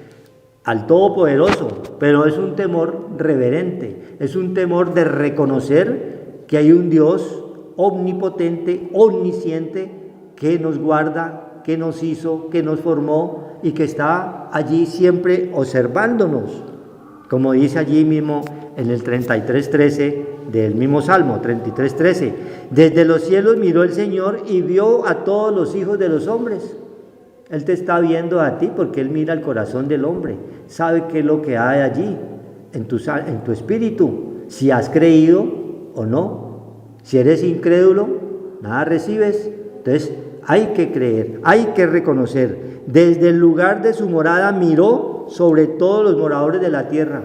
Al Todopoderoso, pero es un temor reverente, es un temor de reconocer que hay un Dios omnipotente, omnisciente, que nos guarda, que nos hizo, que nos formó y que está allí siempre observándonos, como dice allí mismo en el 33:13 del mismo Salmo, 33:13, desde los cielos miró el Señor y vio a todos los hijos de los hombres. Él te está viendo a ti porque Él mira el corazón del hombre, sabe qué es lo que hay allí, en tu espíritu, si has creído o no. Si eres incrédulo, nada recibes. Entonces hay que creer, hay que reconocer. Desde el lugar de su morada miró sobre todos los moradores de la tierra.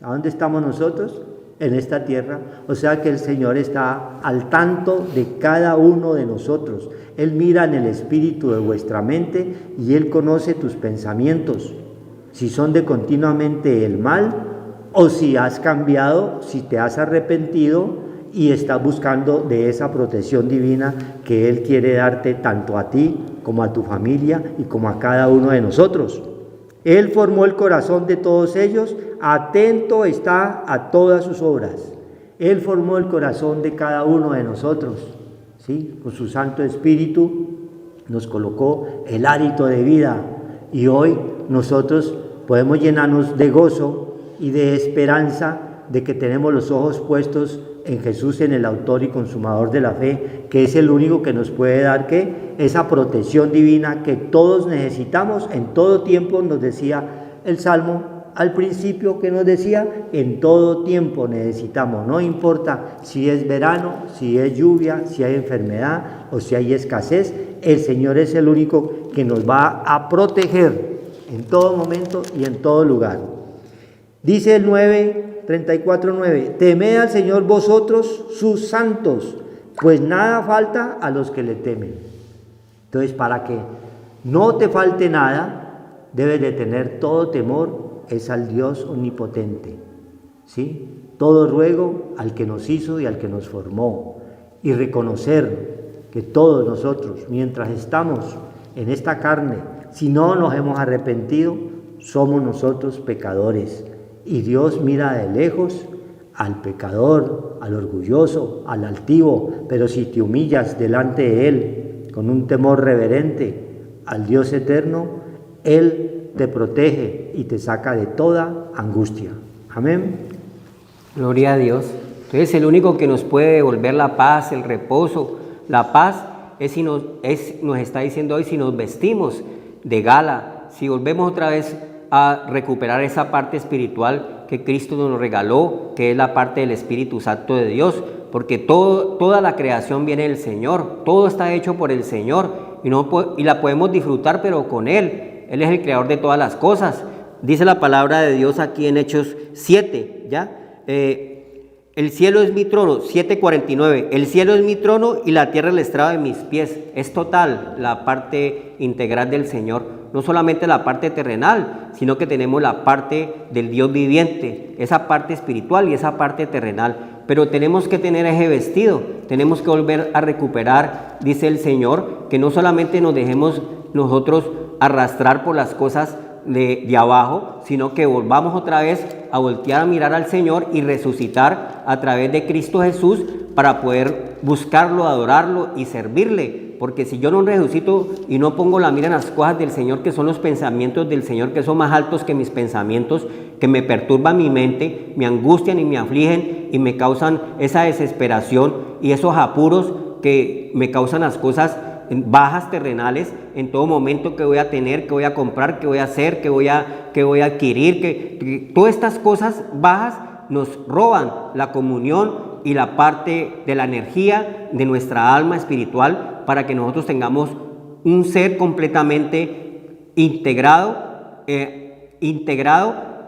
¿A dónde estamos nosotros? En esta tierra. O sea que el Señor está al tanto de cada uno de nosotros. Él mira en el espíritu de vuestra mente y Él conoce tus pensamientos. Si son de continuamente el mal o si has cambiado, si te has arrepentido y estás buscando de esa protección divina que Él quiere darte tanto a ti como a tu familia y como a cada uno de nosotros. Él formó el corazón de todos ellos, atento está a todas sus obras. Él formó el corazón de cada uno de nosotros, ¿sí? Con su Santo Espíritu nos colocó el hálito de vida y hoy nosotros podemos llenarnos de gozo y de esperanza de que tenemos los ojos puestos en Jesús, en el autor y consumador de la fe, que es el único que nos puede dar esa protección divina que todos necesitamos en todo tiempo. Nos decía el Salmo al principio, que nos decía, en todo tiempo necesitamos, no importa si es verano, si es lluvia, si hay enfermedad o si hay escasez, el Señor es el único que nos va a proteger en todo momento y en todo lugar. Dice el 34:9, temed al Señor vosotros sus santos, pues nada falta a los que le temen. Entonces, para que no te falte nada, debes de tener todo temor, es al Dios omnipotente, ¿sí? Todo ruego al que nos hizo y al que nos formó, y reconocer que todos nosotros, mientras estamos en esta carne, si no nos hemos arrepentido, somos nosotros pecadores. Y Dios mira de lejos al pecador, al orgulloso, al altivo, pero si te humillas delante de Él con un temor reverente al Dios eterno, Él te protege y te saca de toda angustia. Amén. Gloria a Dios. Entonces el único que nos puede devolver la paz, el reposo, la paz, nos está diciendo hoy, si nos vestimos de gala, si volvemos otra vez a recuperar esa parte espiritual que Cristo nos regaló, que es la parte del Espíritu Santo de Dios, porque toda la creación viene del Señor, todo está hecho por el Señor y la podemos disfrutar, pero con Él. Él es el creador de todas las cosas. Dice la palabra de Dios aquí en Hechos 7, ¿ya? El cielo es mi trono, 7:49, el cielo es mi trono y la tierra el estrado de mis pies. Es total la parte integral del Señor. No solamente la parte terrenal, sino que tenemos la parte del Dios viviente, esa parte espiritual y esa parte terrenal. Pero tenemos que tener ese vestido, tenemos que volver a recuperar, dice el Señor, que no solamente nos dejemos nosotros arrastrar por las cosas de abajo, sino que volvamos otra vez a voltear a mirar al Señor y resucitar a través de Cristo Jesús para poder buscarlo, adorarlo y servirle. Porque si yo no resucito y no pongo la mira en las cosas del Señor, que son los pensamientos del Señor, que son más altos que mis pensamientos, que me perturban mi mente, me angustian y me afligen y me causan esa desesperación y esos apuros que me causan las cosas bajas terrenales en todo momento, que voy a tener, que voy a comprar, que voy a hacer, que voy a adquirir, que todas estas cosas bajas nos roban la comunión y la parte de la energía de nuestra alma espiritual, para que nosotros tengamos un ser completamente integrado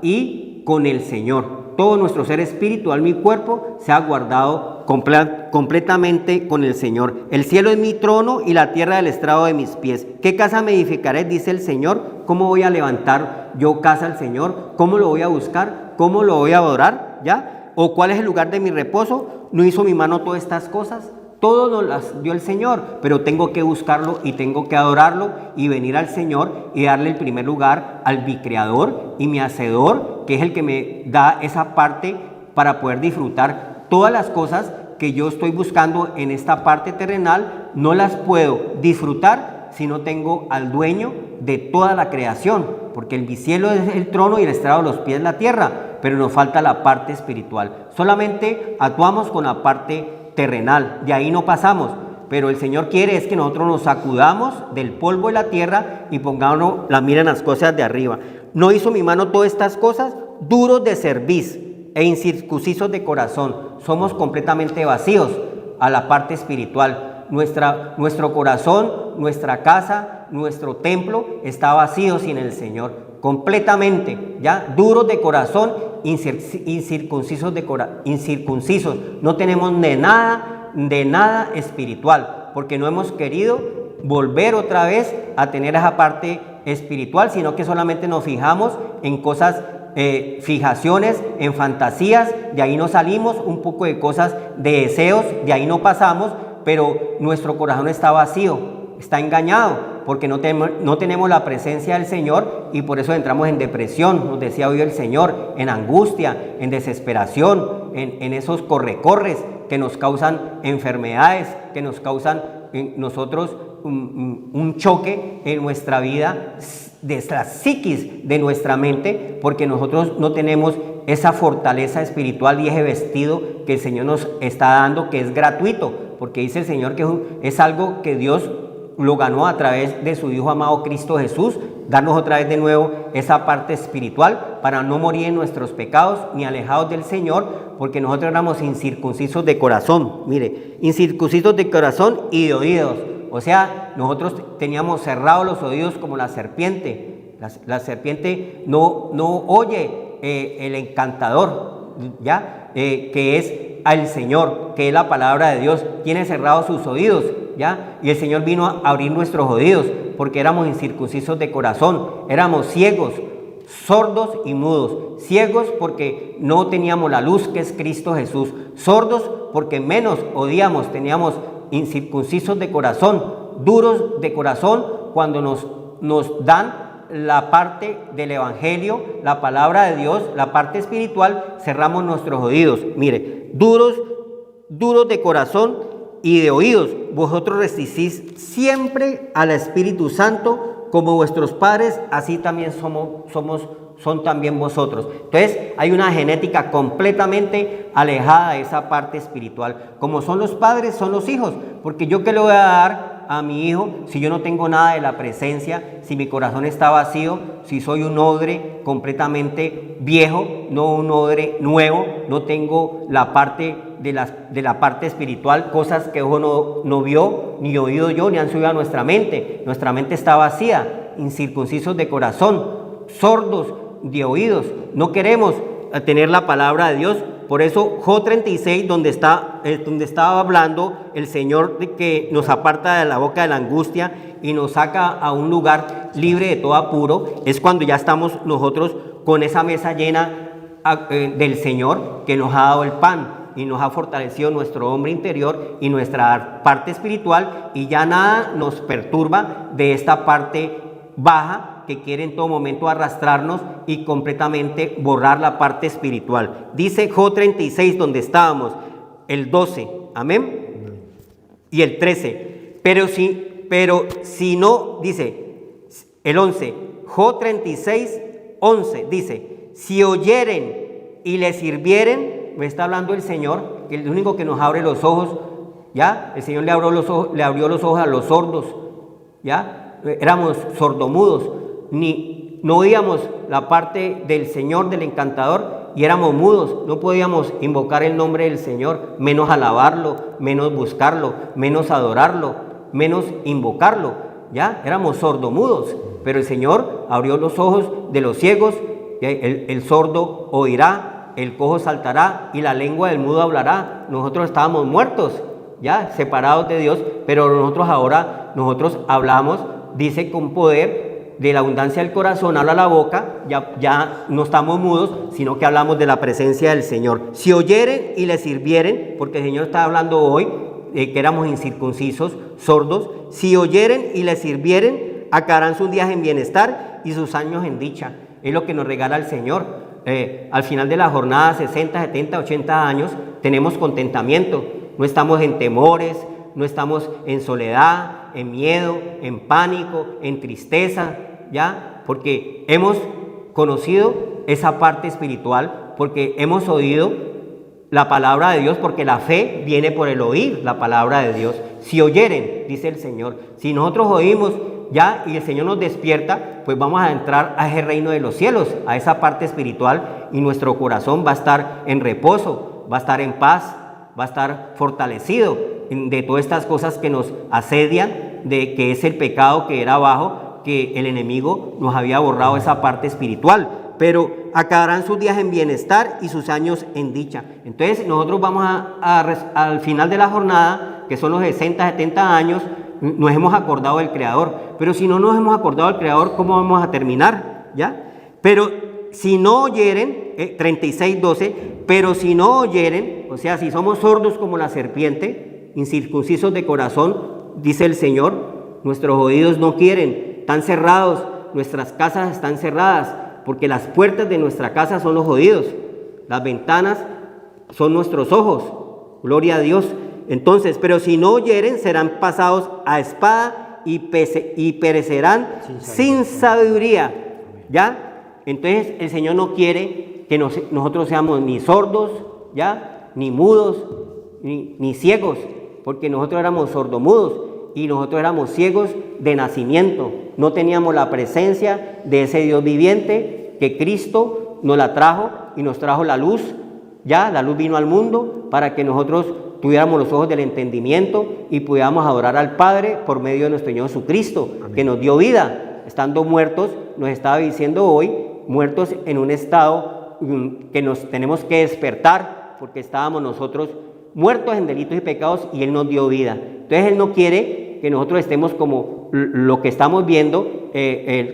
y con el Señor. Todo nuestro ser espiritual, mi cuerpo, se ha guardado completamente con el Señor. El cielo es mi trono y la tierra el estrado de mis pies. ¿Qué casa me edificaré? Dice el Señor. ¿Cómo voy a levantar yo casa al Señor? ¿Cómo lo voy a buscar? ¿Cómo lo voy a adorar? ¿Ya? ¿O cuál es el lugar de mi reposo? ¿No hizo mi mano todas estas cosas? Todo nos las dio el Señor, pero tengo que buscarlo y tengo que adorarlo y venir al Señor y darle el primer lugar al mi Creador y mi Hacedor, que es el que me da esa parte para poder disfrutar todas las cosas que yo estoy buscando en esta parte terrenal. No las puedo disfrutar si no tengo al dueño de toda la creación, porque el cielo es el trono y el estrado de los pies la tierra, pero nos falta la parte espiritual. Solamente actuamos con la parte terrenal, de ahí no pasamos, pero el Señor quiere es que nosotros nos sacudamos del polvo de la tierra y pongamos la mira en las cosas de arriba. ¿No hizo mi mano todas estas cosas? Duros de cerviz e incircuncisos de corazón. Somos completamente vacíos a la parte espiritual. Nuestro corazón, nuestra casa, nuestro templo está vacío sin el Señor, completamente, ya, duros de corazón, incircuncisos, no tenemos de nada espiritual, porque no hemos querido volver otra vez a tener esa parte espiritual, sino que solamente nos fijamos en cosas, fijaciones, en fantasías, de ahí no salimos, un poco de cosas, de deseos, de ahí no pasamos, pero nuestro corazón está vacío, está engañado, porque no tenemos la presencia del Señor y por eso entramos en depresión, nos decía hoy el Señor, en angustia, en desesperación, en esos corre-corres que nos causan enfermedades, que nos causan en nosotros un choque en nuestra vida, de la psiquis de nuestra mente, porque nosotros no tenemos esa fortaleza espiritual y ese vestido que el Señor nos está dando, que es gratuito, porque dice el Señor que es algo que Dios lo ganó a través de su Hijo amado Cristo Jesús, darnos otra vez de nuevo esa parte espiritual para no morir en nuestros pecados ni alejados del Señor, porque nosotros éramos incircuncisos de corazón, mire, incircuncisos de corazón y de oídos, o sea, nosotros teníamos cerrados los oídos como la serpiente. La serpiente no oye el encantador, ¿ya? Que es al Señor, que es la palabra de Dios, tiene cerrados sus oídos, ¿ya? Y el Señor vino a abrir nuestros oídos, porque éramos incircuncisos de corazón, éramos ciegos, sordos y mudos. Ciegos porque no teníamos la luz que es Cristo Jesús, sordos porque menos odiamos, teníamos incircuncisos de corazón, duros de corazón cuando nos dan la parte del Evangelio, la palabra de Dios, la parte espiritual, cerramos nuestros oídos. Mire, duros de corazón y de oídos, vosotros resistís siempre al Espíritu Santo, como vuestros padres, así también son también vosotros. Entonces hay una genética completamente alejada de esa parte espiritual. Como son los padres, son los hijos, porque yo qué le voy a dar a mi hijo si yo no tengo nada de la presencia, si mi corazón está vacío, si soy un odre completamente viejo, no un odre nuevo, no tengo la parte de la parte espiritual, cosas que ojo no vio, ni oído yo, ni han subido a nuestra mente está vacía, incircuncisos de corazón, sordos de oídos, no queremos tener la palabra de Dios. Por eso Job 36, donde estaba hablando el Señor de que nos aparta de la boca de la angustia y nos saca a un lugar libre de todo apuro, es cuando ya estamos nosotros con esa mesa llena del Señor, que nos ha dado el pan y nos ha fortalecido nuestro hombre interior y nuestra parte espiritual, y ya nada nos perturba de esta parte baja que quiere en todo momento arrastrarnos y completamente borrar la parte espiritual. Dice Job 36, donde estábamos, el 12, amén, y el 13, pero si no, dice el 11, Job 36, 11, dice, si oyeren y le sirvieren, me está hablando el Señor, que es el único que nos abre los ojos, ¿ya? El Señor le abrió los ojos a los sordos, ¿ya? Éramos sordomudos, no oíamos la parte del Señor, del encantador, y éramos mudos, no podíamos invocar el nombre del Señor, menos alabarlo, menos buscarlo, menos adorarlo, menos invocarlo, ¿ya? Éramos sordomudos, pero el Señor abrió los ojos de los ciegos, el sordo oirá, el cojo saltará y la lengua del mudo hablará. Nosotros estábamos muertos, ya separados de Dios, pero nosotros hablamos, dice con poder, de la abundancia del corazón habla la boca, ya no estamos mudos, sino que hablamos de la presencia del Señor. Si oyeren y le sirvieren, porque el Señor está hablando hoy, que éramos incircuncisos, sordos, si oyeren y le sirvieren, acabarán sus días en bienestar y sus años en dicha. Es lo que nos regala el Señor. Al final de la jornada, 60, 70, 80 años, tenemos contentamiento. No estamos en temores, no estamos en soledad, en miedo, en pánico, en tristeza, ¿ya? Porque hemos conocido esa parte espiritual, porque hemos oído la palabra de Dios, porque la fe viene por el oír la palabra de Dios. Si oyeren, dice el Señor, si nosotros oímos ya y el Señor nos despierta, pues vamos a entrar a ese reino de los cielos, a esa parte espiritual, y nuestro corazón va a estar en reposo, va a estar en paz, va a estar fortalecido de todas estas cosas que nos asedian, de que es el pecado que era abajo, que el enemigo nos había borrado esa parte espiritual. Pero acabarán sus días en bienestar y sus años en dicha. Entonces nosotros vamos al final de la jornada, que son los 60, 70 años, nos hemos acordado del Creador. Pero si no nos hemos acordado del Creador, ¿cómo vamos a terminar? ¿Ya? Pero si no oyeren, 36:12, pero si no oyeren, o sea, si somos sordos como la serpiente, incircuncisos de corazón, dice el Señor, nuestros oídos no quieren, están cerrados, nuestras casas están cerradas, porque las puertas de nuestra casa son los oídos, las ventanas son nuestros ojos, gloria a Dios. Entonces, pero si no oyeren, serán pasados a espada y perecerán sin sabiduría, ¿ya? Entonces el Señor no quiere que nosotros seamos ni sordos, ¿ya? Ni mudos, ni ciegos, porque nosotros éramos sordomudos y nosotros éramos ciegos de nacimiento. No teníamos la presencia de ese Dios viviente, que Cristo nos la trajo y nos trajo la luz. Ya la luz vino al mundo para que nosotros tuviéramos los ojos del entendimiento y pudiéramos adorar al Padre por medio de nuestro Señor Jesucristo. Amén. Que nos dio vida. Estando muertos, nos estaba diciendo hoy, muertos en un estado que nos tenemos que despertar, porque estábamos nosotros muertos en delitos y pecados, y Él nos dio vida. Entonces Él no quiere que nosotros estemos como lo que estamos viendo,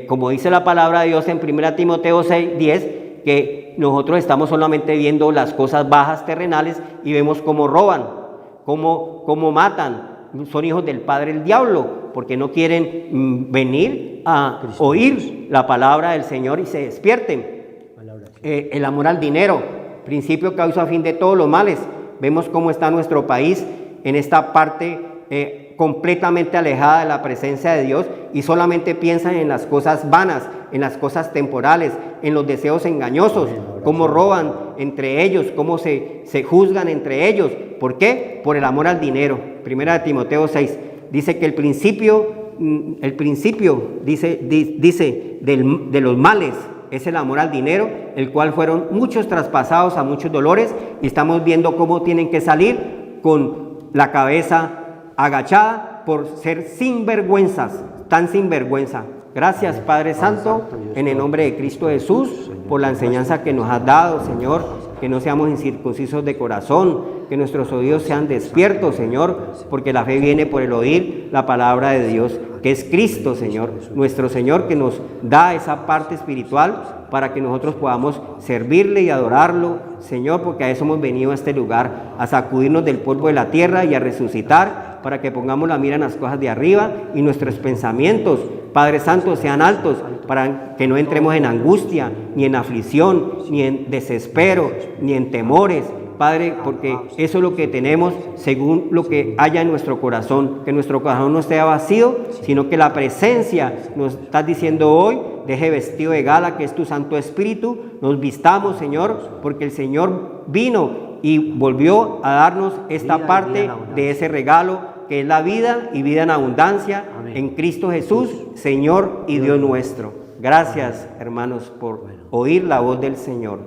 como dice la palabra de Dios en 1 Timoteo 6:10, que nosotros estamos solamente viendo las cosas bajas terrenales y vemos cómo roban, cómo matan. Son hijos del padre el diablo, porque no quieren venir a oír la palabra del Señor y se despierten. El amor al dinero, principio, causa, fin de todos los males. Vemos cómo está nuestro país en esta parte completamente alejada de la presencia de Dios, y solamente piensan en las cosas vanas, en las cosas temporales, en los deseos engañosos, cómo roban entre ellos, cómo se juzgan entre ellos. ¿Por qué? Por el amor al dinero. 1 Timoteo 6 dice que el principio dice de los males es el amor al dinero, el cual fueron muchos traspasados a muchos dolores, y estamos viendo cómo tienen que salir con la cabeza agachada por ser sinvergüenzas, tan sinvergüenza. Gracias, Padre Santo, en el nombre de Cristo Jesús, por la enseñanza que nos has dado, Señor, que no seamos incircuncisos de corazón, que nuestros oídos sean despiertos, Señor, porque la fe viene por el oír la palabra de Dios, que es Cristo, Señor, nuestro Señor, que nos da esa parte espiritual para que nosotros podamos servirle y adorarlo, Señor, porque a eso hemos venido a este lugar, a sacudirnos del polvo de la tierra y a resucitar, para que pongamos la mira en las cosas de arriba y nuestros pensamientos, Padre Santo, sean altos, para que no entremos en angustia, ni en aflicción, ni en desespero, ni en temores, Padre, porque eso es lo que tenemos según lo que haya en nuestro corazón, que nuestro corazón no esté vacío, sino que la presencia, nos estás diciendo hoy, deje vestido de gala, que es tu Santo Espíritu, nos vistamos, Señor, porque el Señor vino y volvió a darnos esta parte de ese regalo, que es la vida y vida en abundancia. Amén. En Cristo Jesús, Señor y Dios nuestro. Gracias, hermanos, por oír la voz del Señor.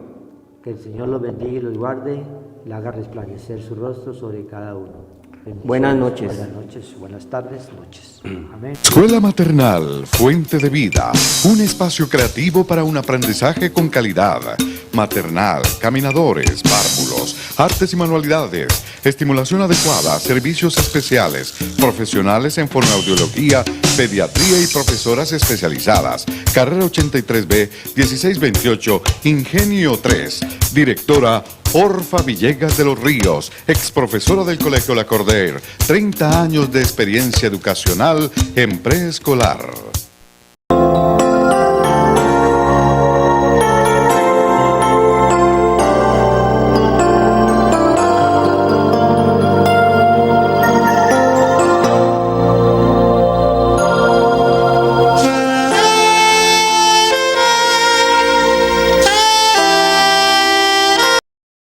Que el Señor los bendiga y los guarde, le haga resplandecer su rostro sobre cada uno. Buenas noches. Buenas noches, buenas tardes, noches. Amén. Escuela Maternal Fuente de Vida, un espacio creativo para un aprendizaje con calidad. Maternal, caminadores, párvulos, artes y manualidades, estimulación adecuada, servicios especiales, profesionales en fonoaudiología, pediatría y profesoras especializadas. Carrera 83B, 1628, Ingenio 3. Directora Orfa Villegas de los Ríos, ex profesora del Colegio La Cordaire, 30 años de experiencia educacional en preescolar.